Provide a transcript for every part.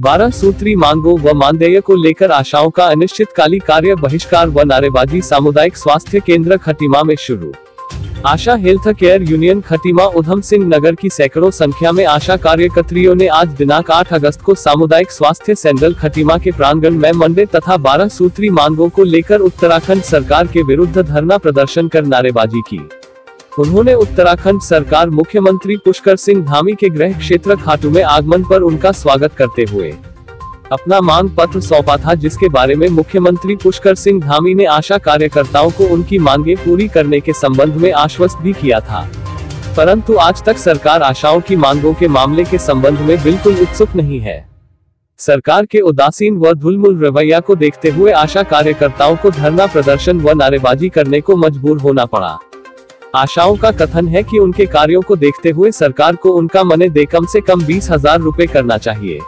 12 सूत्री मांगों व मानदेय को लेकर आशाओं का अनिश्चितकाली कार्य बहिष्कार व नारेबाजी सामुदायिक स्वास्थ्य केंद्र खटीमा में शुरू। आशा health care union Khatima Udham Singh Nagar की सैकड़ों संख्या में आशा कार्यकर्तियों ने आज दिनांक 8 अगस्त को सामुदायिक स्वास्थ्य सेंटर खटीमा के प्रांगण में मंडे तथा 12 सूत्री मांगों को लेकर उत्तराखंड सरकार के विरुद्ध धरना प्रदर्शन कर नारेबाजी की। उन्होंने उत्तराखंड सरकार मुख्यमंत्री पुष्कर सिंह धामी के गृह क्षेत्र खाटू में आगमन पर उनका स्वागत करते हुए अपना मांग पत्र सौंपा था, जिसके बारे में मुख्यमंत्री पुष्कर सिंह धामी ने आशा कार्यकर्ताओं को उनकी मांगें पूरी करने के संबंध में आश्वस्त भी किया था, परंतु आज तक सरकार आशाओं की मांगों के मामले के संबंध में बिल्कुल उत्सुक नहीं है। सरकार के उदासीन व ढुलमुल रवैया को देखते हुए आशा कार्यकर्ताओं को धरना प्रदर्शन व नारेबाजी करने को मजबूर होना पड़ा। आशाओं का कथन है कि उनके कार्यों को देखते हुए सरकार को उनका मानदेय कम से कम 20,000 रुपए करना चाहिए,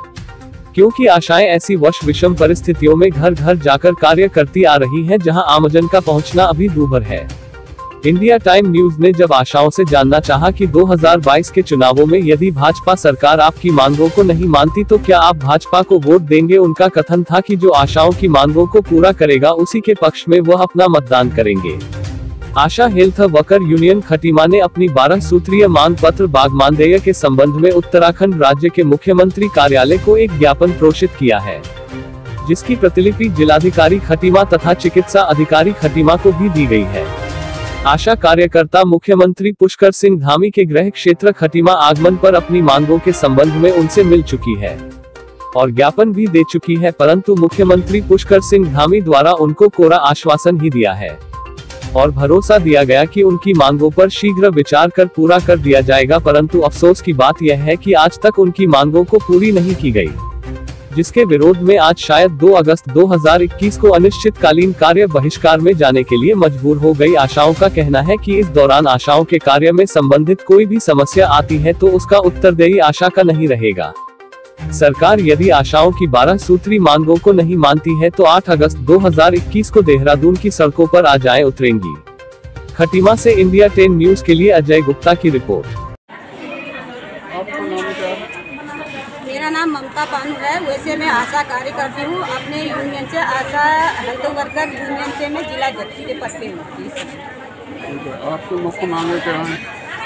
क्योंकि आशाएं ऐसी विषम परिस्थितियों में घर घर जाकर कार्य करती आ रही हैं, जहां आमजन का पहुंचना अभी दूभर है। इंडिया टाइम न्यूज ने जब आशाओं से जानना चाहा कि 2022 के चुनावों में यदि भाजपा सरकार आपकी मांगों को नहीं मानती तो क्या आप भाजपा को वोट देंगे, उनका कथन था कि जो आशाओं की मांगों को पूरा करेगा उसी के पक्ष में वह अपना मतदान करेंगे। आशा हेल्थ वर्कर यूनियन खटीमा ने अपनी 12 सूत्रीय मांग पत्र बाग मानदेय के संबंध में उत्तराखंड राज्य के मुख्यमंत्री कार्यालय को एक ज्ञापन प्रेषित किया है, जिसकी प्रतिलिपि जिलाधिकारी खटीमा तथा चिकित्सा अधिकारी खटीमा को भी दी गई है। आशा कार्यकर्ता मुख्यमंत्री पुष्कर सिंह धामी के गृह क्षेत्र खटीमा आगमन पर अपनी मांगों के संबंध में उनसे मिल चुकी है और ज्ञापन भी दे चुकी है, परंतु मुख्यमंत्री पुष्कर सिंह धामी द्वारा उनको कोरा आश्वासन ही दिया है और भरोसा दिया गया कि उनकी मांगों पर शीघ्र विचार कर पूरा कर दिया जाएगा, परंतु अफसोस की बात यह है कि आज तक उनकी मांगों को पूरी नहीं की गई, जिसके विरोध में आज शायद 2 अगस्त 2021 को अनिश्चितकालीन कार्य बहिष्कार में जाने के लिए मजबूर हो गई। आशाओं का कहना है कि इस दौरान आशाओं के कार्य में संबंधित कोई भी समस्या आती है तो उसका उत्तरदायी आशा का नहीं रहेगा। सरकार यदि आशाओं की 12 सूत्री मांगों को नहीं मानती है तो 8 अगस्त 2021 को देहरादून की सड़कों पर आशाएं उतरेंगी। खटीमा से इंडिया 10 न्यूज के लिए अजय गुप्ता की रिपोर्ट। मेरा नाम ममता पानू है। वैसे मैं आशा कार्यकर्ती हूँ, अपने यूनियन से आशा हेल्थ वर्कर यूनियन से मैं जिला अध्यक्ष के पद पे हूँ। आपकी मुख्य मांगें क्या हैं?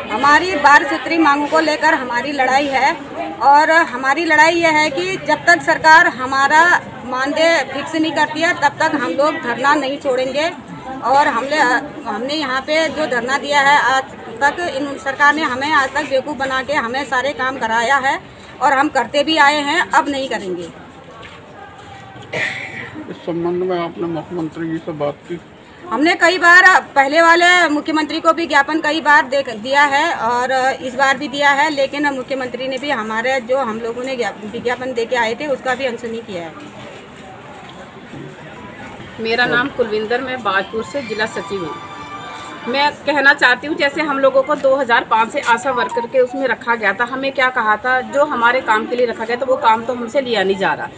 हमारी 12 सूत्री मांगों को लेकर हमारी लड़ाई है और हमारी लड़ाई यह है कि जब तक सरकार हमारा मानदेय फिक्स नहीं करती है तब तक हम लोग धरना नहीं छोड़ेंगे। और हमने यहाँ पे जो धरना दिया है आज तक सरकार ने हमें आज तक बेवकूफ़ बना के हमें सारे काम कराया है और हम करते भी आए हैं, अब नहीं करेंगे। इस संबंध में आपने मुख्यमंत्री जी से बात की? हमने कई बार पहले वाले मुख्यमंत्री को भी ज्ञापन कई बार दिया है और इस बार भी दिया है, लेकिन मुख्यमंत्री ने भी हमारे जो हम लोगों ने विज्ञापन दे के आए थे उसका भी अनसुनी किया है। मेरा नाम कुलविंदर, मैं बाजपुर से जिला सचिव हूँ। मैं कहना चाहती हूँ, जैसे हम लोगों को 2005 से आशा वर्कर के उसमें रखा गया था, हमें क्या कहा था, जो हमारे काम के लिए रखा गया था वो काम तो हमसे लिया नहीं जा रहा,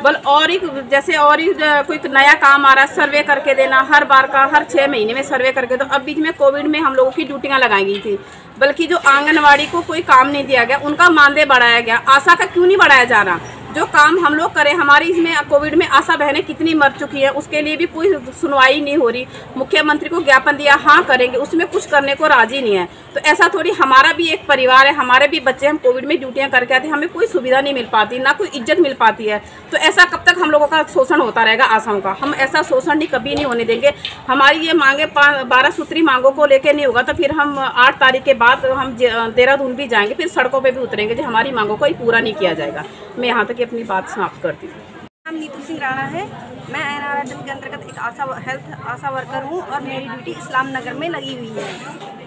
बल और ही जैसे और ही कोई नया काम आ रहा है, सर्वे करके देना हर बार का, हर 6 महीने में सर्वे करके। तो अब बीच में कोविड में हम लोगों की ड्यूटियाँ लगाई गई थी, बल्कि जो आंगनवाड़ी को कोई काम नहीं दिया गया, उनका मानदेय बढ़ाया गया। आशा का क्यों नहीं बढ़ाया जा रहा? जो काम हम लोग करें, हमारी इसमें कोविड में आशा बहनें कितनी मर चुकी हैं, उसके लिए भी कोई सुनवाई नहीं हो रही। मुख्यमंत्री को ज्ञापन दिया, हाँ करेंगे, उसमें कुछ करने को राजी नहीं है। तो ऐसा थोड़ी, हमारा भी एक परिवार है, हमारे भी बच्चे, हम कोविड में ड्यूटियां करके आते हैं, हमें कोई सुविधा नहीं मिल पाती, ना कोई इज्जत मिल पाती है। तो ऐसा कब तक हम लोगों का शोषण होता रहेगा आशाओं का? हम ऐसा शोषण नहीं, कभी नहीं होने देंगे। हमारी ये मांगे 12 सूत्री मांगों को लेकर नहीं होगा तो फिर हम 8 तारीख के बाद हम देहरादून भी जाएंगे, फिर सड़कों पर भी उतरेंगे जो हमारी मांगों को पूरा नहीं किया जाएगा। मैं यहाँ तक अपनी बात समाप्त करती हूँ। नाम नीतू सिंह राणा है। मैं NRI के अंतर्गत एक आशा वर्कर हूँ और मेरी ड्यूटी इस्लाम नगर में लगी हुई है।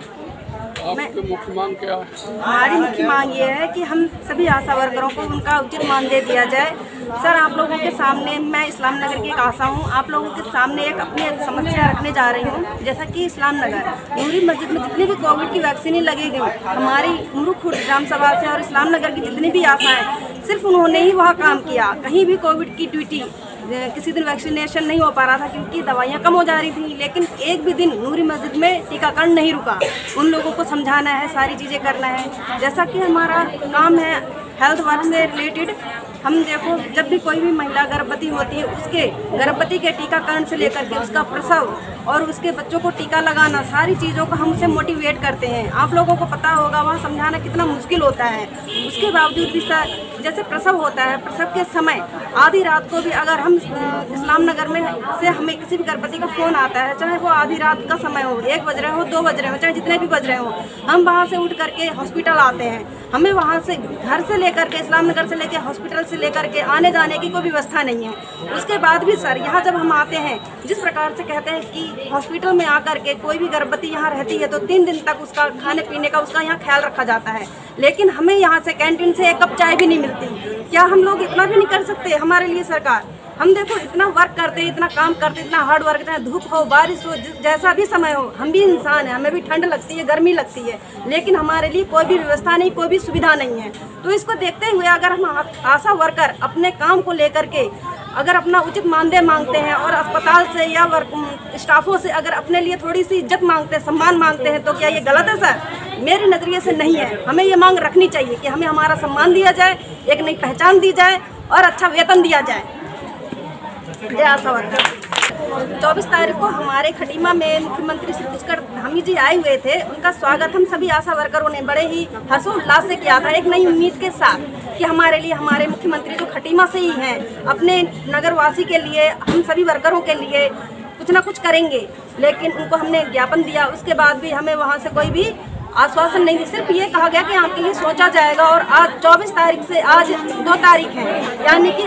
आपकी मुख्य मांग क्या है? हमारी मुख्य मांग ये है कि हम सभी आशा वर्करों को उनका उचित मानदेय दिया जाए। सर, आप लोगों के सामने, मैं इस्लाम नगर की एक आशा हूँ, आप लोगों के सामने एक अपनी समस्या रखने जा रही हूँ। जैसा कि इस्लाम नगर नूरी मस्जिद में जितनी भी कोविड की वैक्सीन लगी गई, हमारी उमरुखुर्द ग्राम सभा से और इस्लाम नगर की जितनी भी आशाएं, सिर्फ उन्होंने ही वह काम किया। कहीं भी कोविड की ड्यूटी किसी दिन वैक्सीनेशन नहीं हो पा रहा था क्योंकि दवाइयाँ कम हो जा रही थी, लेकिन एक भी दिन नूरी मस्जिद में टीकाकरण नहीं रुका। उन लोगों को समझाना है, सारी चीज़ें करना है। जैसा कि हमारा काम है हेल्थ वर्क से रिलेटेड, हम देखो जब भी कोई भी महिला गर्भवती होती है उसके गर्भवती के टीकाकरण से लेकर के उसका प्रसव और उसके बच्चों को टीका लगाना, सारी चीज़ों को हम उसे मोटिवेट करते हैं। आप लोगों को पता होगा वहाँ समझाना कितना मुश्किल होता है। उसके बावजूद भी सर जैसे प्रसव होता है, प्रसव के समय आधी रात को भी अगर हम इस्लाम नगर में से हमें किसी भी गर्भवती का फ़ोन आता है, चाहे वो आधी रात का समय हो, 1 बज रहे हो, 2 बज रहे हो, चाहे जितने भी बज रहे हो, हम वहाँ से उठ करके हॉस्पिटल आते हैं। हमें वहाँ से घर से लेकर के इस्लाम नगर से लेकर हॉस्पिटल से लेकर के आने जाने की कोई व्यवस्था नहीं है। उसके बाद भी सर यहाँ जब हम आते हैं, जिस प्रकार से कहते हैं कि हॉस्पिटल में आकर के कोई भी गर्भवती यहाँ रहती है तो 3 दिन तक उसका खाने पीने का उसका यहाँ ख्याल रखा जाता है, लेकिन हमें यहाँ से कैंटीन से 1 कप चाय भी नहीं मिलती। क्या हम लोग इतना भी नहीं कर सकते हमारे लिए सरकार? हम देखो इतना वर्क करते हैं, इतना काम करते हैं, इतना हार्ड वर्क, चाहे धूप हो, बारिश हो, जैसा भी समय हो, हम भी इंसान हैं, हमें भी ठंड लगती है, गर्मी लगती है, लेकिन हमारे लिए कोई भी व्यवस्था नहीं, कोई भी सुविधा नहीं है। तो इसको देखते हुए अगर हम आशा वर्कर अपने काम को लेकर के अगर अपना उचित मानदेय मांगते हैं और अस्पताल से या स्टाफों से अगर अपने लिए थोड़ी सी इज्जत मांगते हैं, सम्मान मांगते हैं, तो क्या ये गलत है सर? मेरे नज़रिए से नहीं है। हमें ये मांग रखनी चाहिए कि हमें हमारा सम्मान दिया जाए, एक नई पहचान दी जाए और अच्छा वेतन दिया जाए। जय आशा वर्कर। 24 तारीख को हमारे खटीमा में मुख्यमंत्री श्री पुष्कर धामी जी आए हुए थे। उनका स्वागत हम सभी आशा वर्करों ने बड़े ही हर्षोल्लास से किया था, एक नई उम्मीद के साथ कि हमारे लिए हमारे मुख्यमंत्री जो खटीमा से ही हैं, अपने नगरवासी के लिए, हम सभी वर्करों के लिए कुछ ना कुछ करेंगे। लेकिन उनको हमने ज्ञापन दिया, उसके बाद भी हमें वहाँ से कोई भी आश्वासन नहीं, सिर्फ ये कहा गया कि आपके लिए सोचा जाएगा। और आज 24 तारीख से आज 2 तारीख है, यानी कि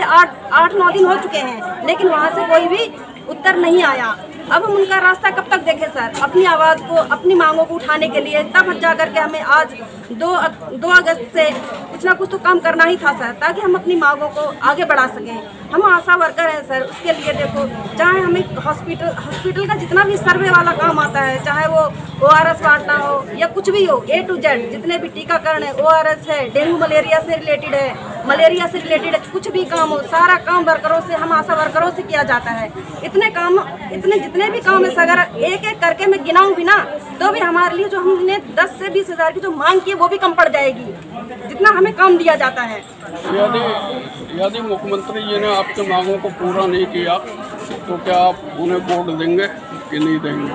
8-9 दिन हो चुके हैं, लेकिन वहाँ से कोई भी उत्तर नहीं आया। अब हम उनका रास्ता कब तक देखें सर? अपनी आवाज़ को, अपनी मांगों को उठाने के लिए तब जा करके हमें आज 2 अगस्त से कुछ ना कुछ तो काम करना ही था सर, ताकि हम अपनी मांगों को आगे बढ़ा सकें। हम आशा वर्कर हैं सर, उसके लिए देखो चाहे हमें हॉस्पिटल का जितना भी सर्वे वाला काम आता है, चाहे वो ORS बांटना हो या कुछ भी हो, A to Z जितने भी टीकाकरण है, ORS है, डेंगू मलेरिया से रिलेटेड है, मलेरिया से रिलेटेड कुछ भी काम हो, सारा काम वर्करों से, हम आशा वर्करों से किया जाता है। इतने जितने भी काम है, अगर एक एक करके मैं गिनाऊं भी ना, तो भी हमारे लिए जो हमने 10 से 20 हज़ार की जो मांग की है वो भी कम पड़ जाएगी, जितना हमें काम दिया जाता है। यदि मुख्यमंत्री जी ने आपके मांगों को पूरा नहीं किया तो क्या आप उन्हें वोट देंगे कि नहीं देंगे?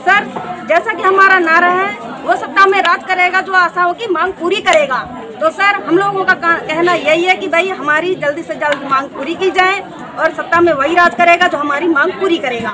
सर जैसा कि हमारा नारा है, वो सत्ता में राज करेगा जो आशाओं की मांग पूरी करेगा। तो सर हम लोगों का कहना यही है कि भाई हमारी जल्दी से जल्द मांग पूरी की जाए और सत्ता में वही राज करेगा जो हमारी मांग पूरी करेगा।